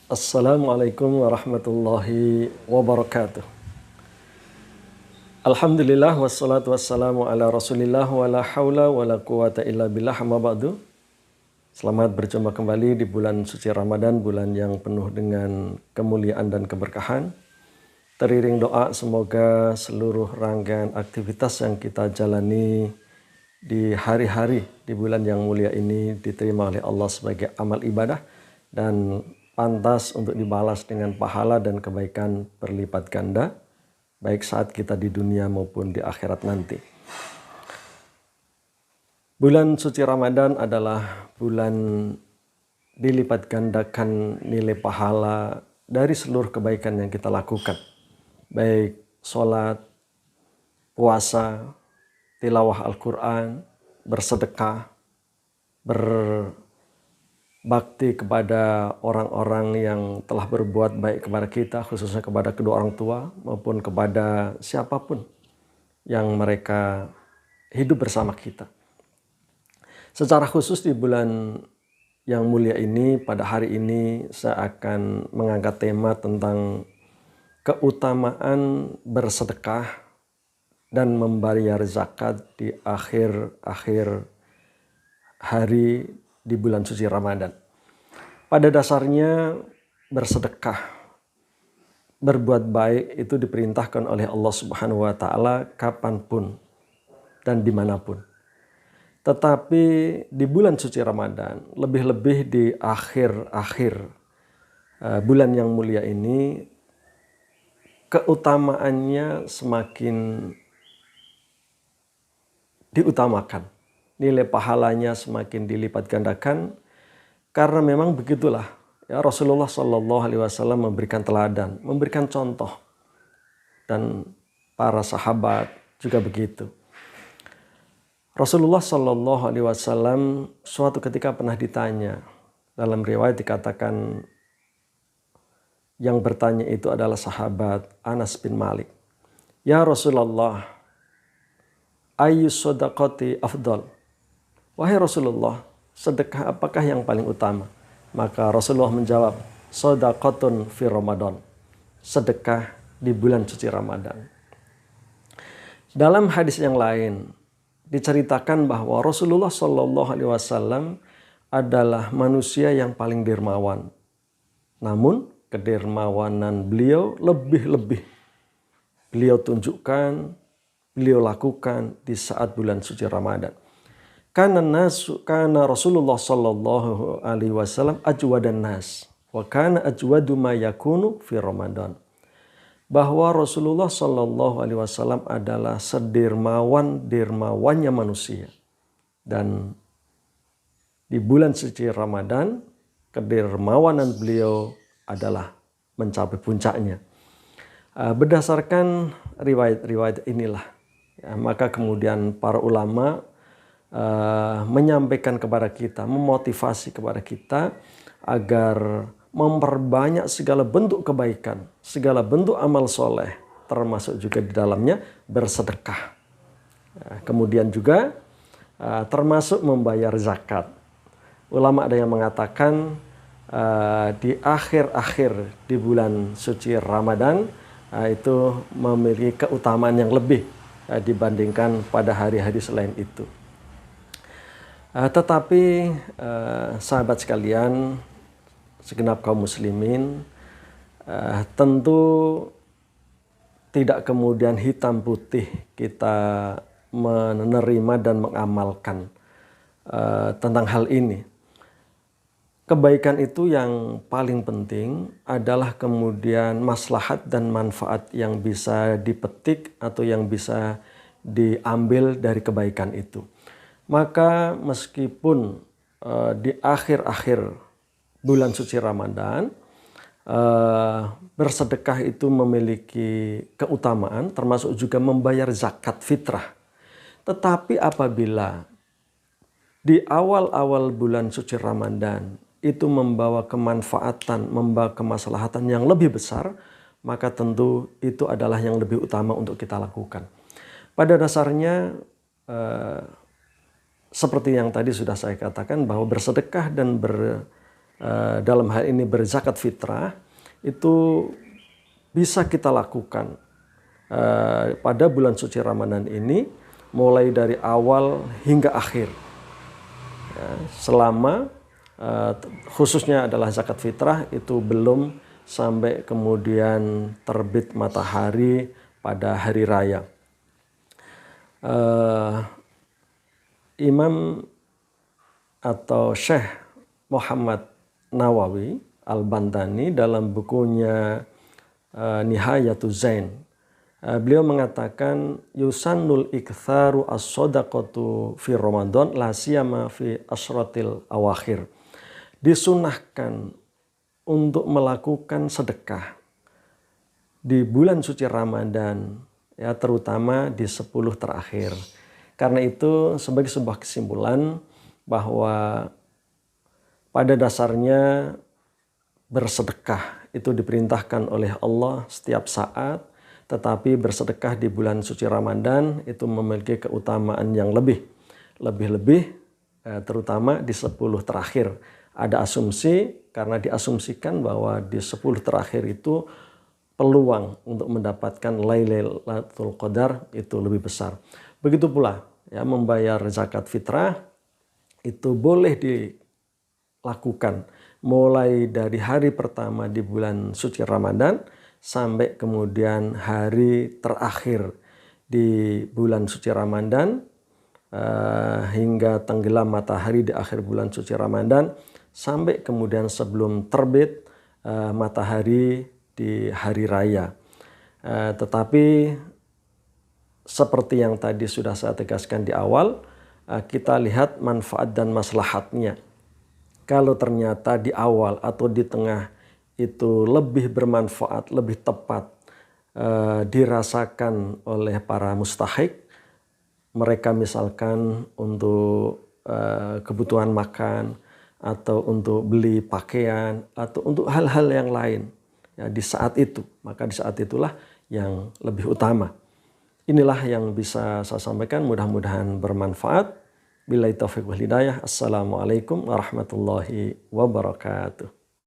Assalamualaikum warahmatullahi wabarakatuh. Alhamdulillah wassalatu wassalamu ala rasulillah wa la hawla wa la quwata illa billah amma ba'du. Selamat berjumpa kembali di bulan suci Ramadan, bulan yang penuh dengan kemuliaan dan keberkahan. Teriring doa semoga seluruh rangkaian aktivitas yang kita jalani di hari-hari di bulan yang mulia ini diterima oleh Allah sebagai amal ibadah dan pantas untuk dibalas dengan pahala dan kebaikan berlipat ganda, baik saat kita di dunia maupun di akhirat nanti. Bulan suci Ramadan adalah bulan dilipat gandakan nilai pahala dari seluruh kebaikan yang kita lakukan. Baik sholat, puasa, tilawah Al-Quran, bersedekah, berbakti kepada orang-orang yang telah berbuat baik kepada kita, khususnya kepada kedua orang tua maupun kepada siapapun yang mereka hidup bersama kita. Secara khusus di bulan yang mulia ini, pada hari ini saya akan mengangkat tema tentang keutamaan bersedekah dan membayar zakat di akhir-akhir hari di bulan suci Ramadan. Pada dasarnya bersedekah, berbuat baik itu diperintahkan oleh Allah Subhanahu wa Ta'ala kapanpun dan dimanapun. Tetapi di bulan suci Ramadan, lebih-lebih di akhir-akhir bulan yang mulia ini, keutamaannya semakin diutamakan. Nilai pahalanya semakin dilipat gandakan karena memang begitulah ya, Rasulullah SAW memberikan teladan, memberikan contoh, dan para sahabat juga begitu. Rasulullah SAW suatu ketika pernah ditanya, dalam riwayat dikatakan yang bertanya itu adalah sahabat Anas bin Malik. Ya Rasulullah, ayyu shadaqati afdal? Wahai Rasulullah, sedekah apakah yang paling utama? Maka Rasulullah menjawab, shadaqatun fi Ramadan. Sedekah di bulan suci Ramadan. Dalam hadis yang lain diceritakan bahwa Rasulullah SAW adalah manusia yang paling dermawan. Namun kedermawanan beliau lebih-lebih beliau tunjukkan, beliau lakukan di saat bulan suci Ramadan. Karena Rasulullah sallallahu alaihi wasallam ajwadan nas wa kana ajwadu ma yakunu fi Ramadan. Bahwa Rasulullah sallallahu alaihi wasallam adalah sedermawannya manusia. Dan di bulan suci Ramadan, kedermawanan beliau adalah mencapai puncaknya. Berdasarkan riwayat-riwayat inilah, ya, maka kemudian para ulama menyampaikan kepada kita, memotivasi kepada kita agar memperbanyak segala bentuk kebaikan, segala bentuk amal soleh, termasuk juga di dalamnya bersedekah. Kemudian juga termasuk membayar zakat. Ulama ada yang mengatakan di akhir-akhir di bulan suci Ramadan itu memiliki keutamaan yang lebih dibandingkan pada hari-hari selain itu. Tetapi sahabat sekalian, segenap kaum muslimin, tentu tidak kemudian hitam putih kita menerima dan mengamalkan tentang hal ini. Kebaikan itu yang paling penting adalah kemudian maslahat dan manfaat yang bisa dipetik atau yang bisa diambil dari kebaikan itu. Maka meskipun di akhir-akhir bulan suci Ramadan, bersedekah itu memiliki keutamaan, termasuk juga membayar zakat fitrah. Tetapi apabila di awal-awal bulan suci Ramadan itu membawa kemanfaatan, membawa kemaslahatan yang lebih besar, maka tentu itu adalah yang lebih utama untuk kita lakukan. Pada dasarnya, seperti yang tadi sudah saya katakan, bahwa bersedekah dan dalam hal ini berzakat fitrah, itu bisa kita lakukan pada bulan suci Ramadan ini mulai dari awal hingga akhir. Selama khususnya adalah zakat fitrah itu belum sampai kemudian terbit matahari pada hari raya. Imam atau Syekh Muhammad Nawawi Al-Bantani dalam bukunya Nihayatuz Zain, beliau mengatakan yusannul iktharu as-shadaqatu fi Ramadan la siyama fi asratil awakhir. Disunahkan untuk melakukan sedekah di bulan suci Ramadan, ya terutama di 10 terakhir. Karena itu sebagai sebuah kesimpulan bahwa pada dasarnya bersedekah itu diperintahkan oleh Allah setiap saat, tetapi bersedekah di bulan suci Ramadan itu memiliki keutamaan yang lebih terutama di 10 terakhir. Ada asumsi karena diasumsikan bahwa di 10 terakhir itu peluang untuk mendapatkan Lailatul Qadar itu lebih besar. Begitu pula ya, membayar zakat fitrah itu boleh dilakukan mulai dari hari pertama di bulan suci Ramadan sampai kemudian hari terakhir di bulan suci Ramadan, hingga tenggelam matahari di akhir bulan suci Ramadan, sampai kemudian sebelum terbit matahari di hari raya. Tetapi seperti yang tadi sudah saya tegaskan di awal, kita lihat manfaat dan maslahatnya. Kalau ternyata di awal atau di tengah itu lebih bermanfaat, lebih tepat dirasakan oleh para mustahik, mereka misalkan untuk kebutuhan makan atau untuk beli pakaian atau untuk hal-hal yang lain ya, di saat itu, maka di saat itulah yang lebih utama. Inilah yang bisa saya sampaikan, mudah-mudahan bermanfaat. Billahi taufiq wal hidayah. Assalamualaikum warahmatullahi wabarakatuh.